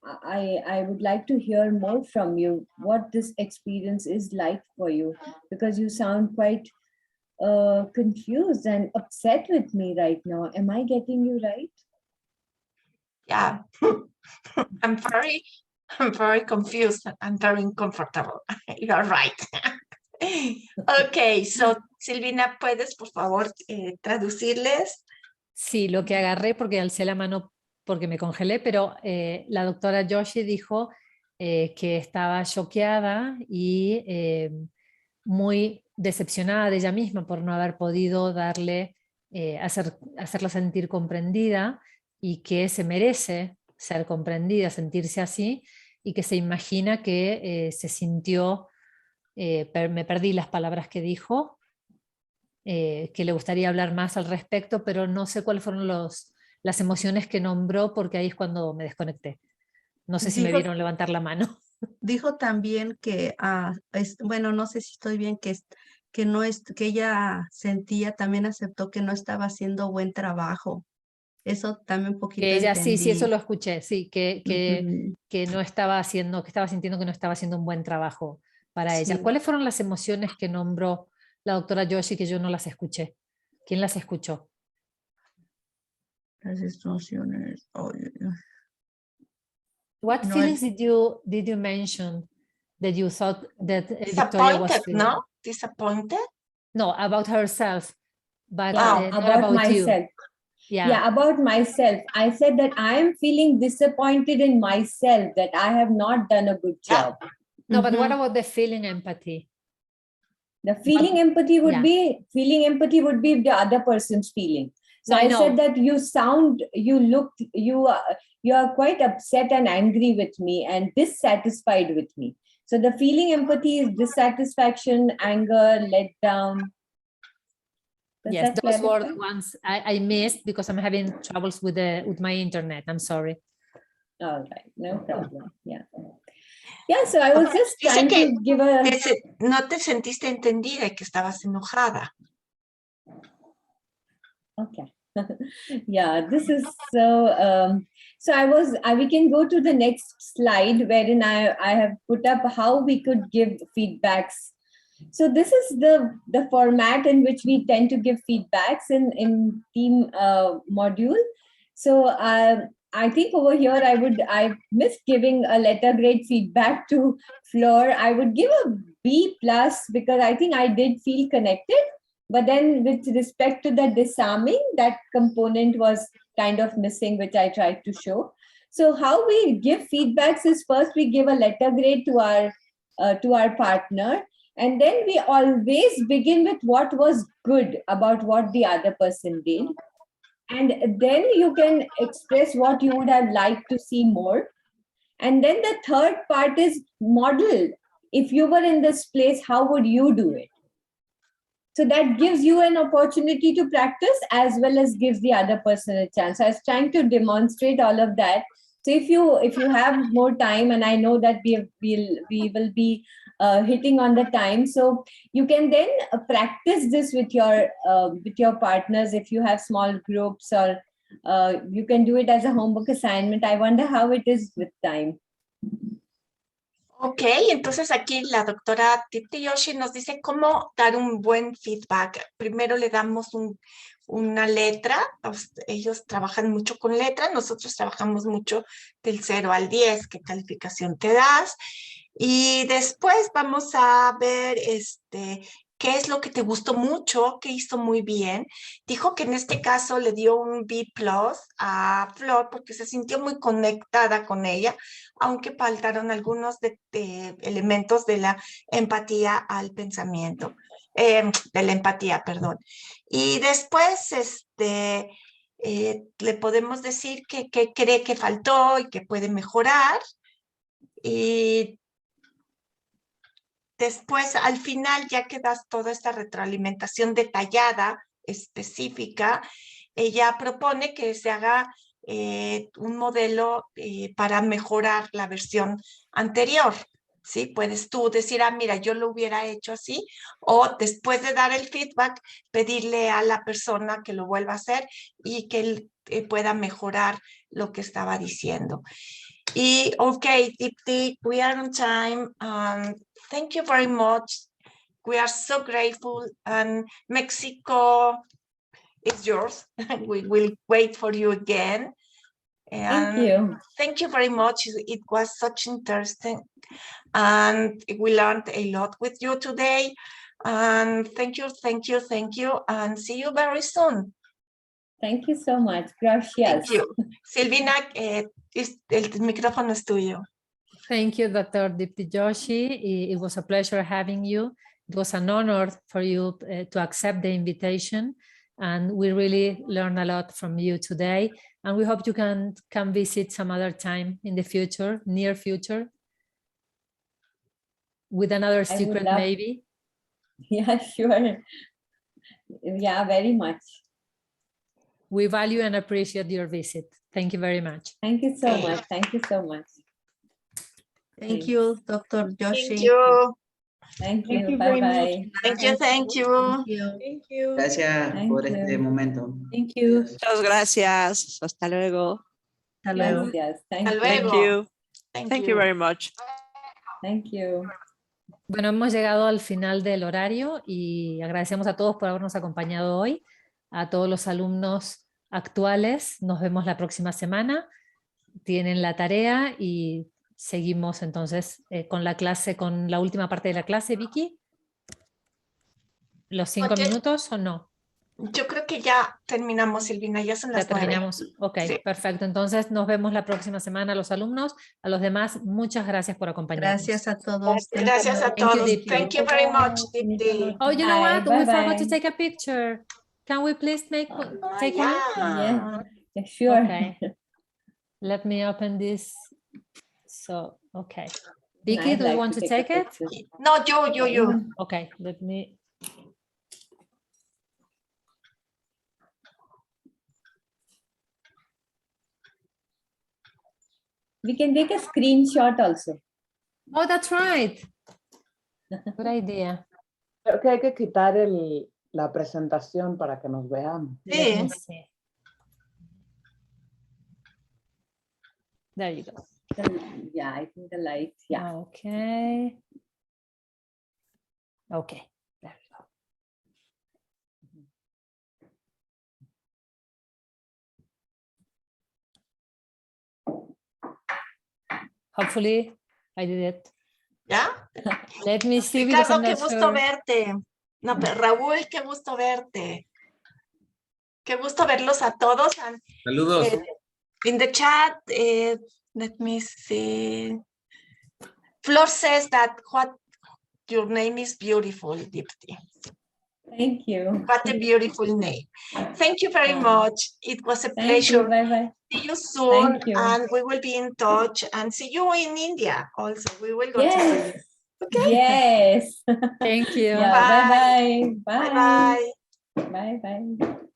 I would like to hear more from you, what this experience is like for you, because you sound quite confused and upset with me right now. Am I getting you right? Yeah, I'm very confused. I'm very uncomfortable. You're right. Okay, so Silvina, ¿puedes por favor traducirles? Sí, lo que agarré porque alcé la mano porque me congelé, pero la doctora Joshi dijo que estaba choqueada y muy decepcionada de ella misma por no haber podido darle, hacerla sentir comprendida, y que se merece ser comprendida, sentirse así, y que se imagina que se sintió, me perdí las palabras que dijo, que le gustaría hablar más al respecto, pero no sé cuáles fueron las emociones que nombró, porque ahí es cuando me desconecté. No sé si me vieron levantar la mano. Dijo también que, bueno, no sé si estoy bien, que ella sentía, también aceptó que no estaba haciendo buen trabajo. Eso también un poquito Que ella, entendí. sí, eso lo escuché, sí, que no estaba haciendo, que estaba sintiendo que no estaba haciendo un buen trabajo para ella. Sí. ¿Cuáles fueron las emociones que nombró la doctora Joshi que yo no las escuché? ¿Quién las escuchó? Las emociones. What feelings did you mention that you thought that Victoria was Disappointed, feeling? no? Disappointed? No, about herself, but Yeah, not about myself. You. Yeah, about myself. I said that I am feeling disappointed in myself, that I have not done a good job. No, but what about the feeling empathy? The feeling empathy would be the other person's feeling. So I said that you are quite upset and angry with me and dissatisfied with me. So the feeling empathy is dissatisfaction, anger, letdown. Yes, that those were clarify? the ones I missed because I'm having troubles with my internet. I'm sorry. All right, no problem. Yeah. Yeah, so I was just Dice trying que to give a... no te sentiste entendida y que estabas enojada. Okay. Yeah, this is so, we can go to the next slide wherein I have put up how we could give feedbacks. So this is the format in which we tend to give feedbacks in team module. So I think over here I missed giving a letter grade feedback to Fleur. I would give a B+ because I think I did feel connected. But then with respect to the disarming, that component was kind of missing, which I tried to show. So how we give feedbacks is first we give a letter grade to our partner. And then we always begin with what was good about what the other person did. And then you can express what you would have liked to see more. And then the third part is model. If you were in this place, how would you do it? So that gives you an opportunity to practice as well as gives the other person a chance. I was trying to demonstrate all of that. So if you have more time, and I know that we will be hitting on the time, so you can then practice this with your partners if you have small groups, or you can do it as a homework assignment. I wonder how it is with time. Ok, entonces aquí la doctora Dipti Joshi nos dice cómo dar un buen feedback. Primero le damos una letra, ellos trabajan mucho con letras, nosotros trabajamos mucho del 0 al 10, qué calificación te das, y después vamos a ver qué es lo que te gustó mucho, qué hizo muy bien. Dijo que en este caso le dio un B+ a Flor porque se sintió muy conectada con ella, aunque faltaron algunos elementos de la empatía al pensamiento, de la empatía, perdón. Y después le podemos decir que cree que faltó y que puede mejorar. Y después, al final, ya que das toda esta retroalimentación detallada, específica, ella propone que se haga un modelo para mejorar la versión anterior. ¿Sí? Puedes tú decir, mira, yo lo hubiera hecho así, o después de dar el feedback, pedirle a la persona que lo vuelva a hacer y que él pueda mejorar lo que estaba diciendo. Y, okay, Dipti, we are on time. Thank you very much. We are so grateful, and Mexico is yours. We will wait for you again. And thank you. Thank you very much. It was such interesting, and we learned a lot with you today. And thank you, and see you very soon. Thank you so much. Gracias. Thank you. Silvina, el micrófono es tuyo. Thank you, Dr. Dipti Joshi. It was a pleasure having you. It was an honor for you to accept the invitation. And we really learned a lot from you today. And we hope you can visit some other time in the future, near future, with another secret maybe. Yeah, sure. Yeah, very much. We value and appreciate your visit. Thank you very much. Thank you so much. Thank you so much. Thank you, Dr. Joshi. Thank you. Thank you. Bye-bye. Thank you. Thank you. Thank you. Gracias Thank por you. este momento. Thank you. Muchas gracias. Hasta luego. Hasta luego. Gracias. Hasta Thank luego. you. Thank you very much. Thank you. Bueno, hemos llegado al final del horario y agradecemos a todos por habernos acompañado hoy. A todos los alumnos actuales, nos vemos la próxima semana. Tienen la tarea y seguimos entonces con la clase, con la última parte de la clase. Vicky, ¿los 5 minutos o no? Yo creo que ya terminamos, Silvina, ya son las 9. Terminamos. Ok, sí. Perfecto. Entonces nos vemos la próxima semana a los alumnos. A los demás, muchas gracias por acompañarnos. Gracias a todos. Gracias a todos. Thank you very much, Dipti. Oh, you know what? We forgot to Bye. take a picture. Can we please take one? Yeah, sure. Okay. Let me open this. So, okay. Vicky, do you want to take it? No, yo. Okay, let me. We can take a screenshot also. Oh, that's right. Good idea. Creo que hay que quitar la presentación para que nos veamos. Let me Sí. see. There you go. Yeah, I think the light, yeah. Okay. Okay, there we go. Hopefully, I did it. ¿Ya? Let me see because Ricardo, I'm qué not gusto sure. verte. No, pero Raúl, qué gusto verte. Qué gusto verlos a todos. And, Saludos. in the chat, let me see. Flor says that your name is beautiful, Dipti. Thank you. What a beautiful name. Thank you very much. It was a Thank pleasure. you. Bye-bye. See you soon, Thank you. and we will be in touch. And see you in India also. We will go to Yes. India. Yes. Thank you. Yeah, bye-bye. Bye-bye. Bye-bye.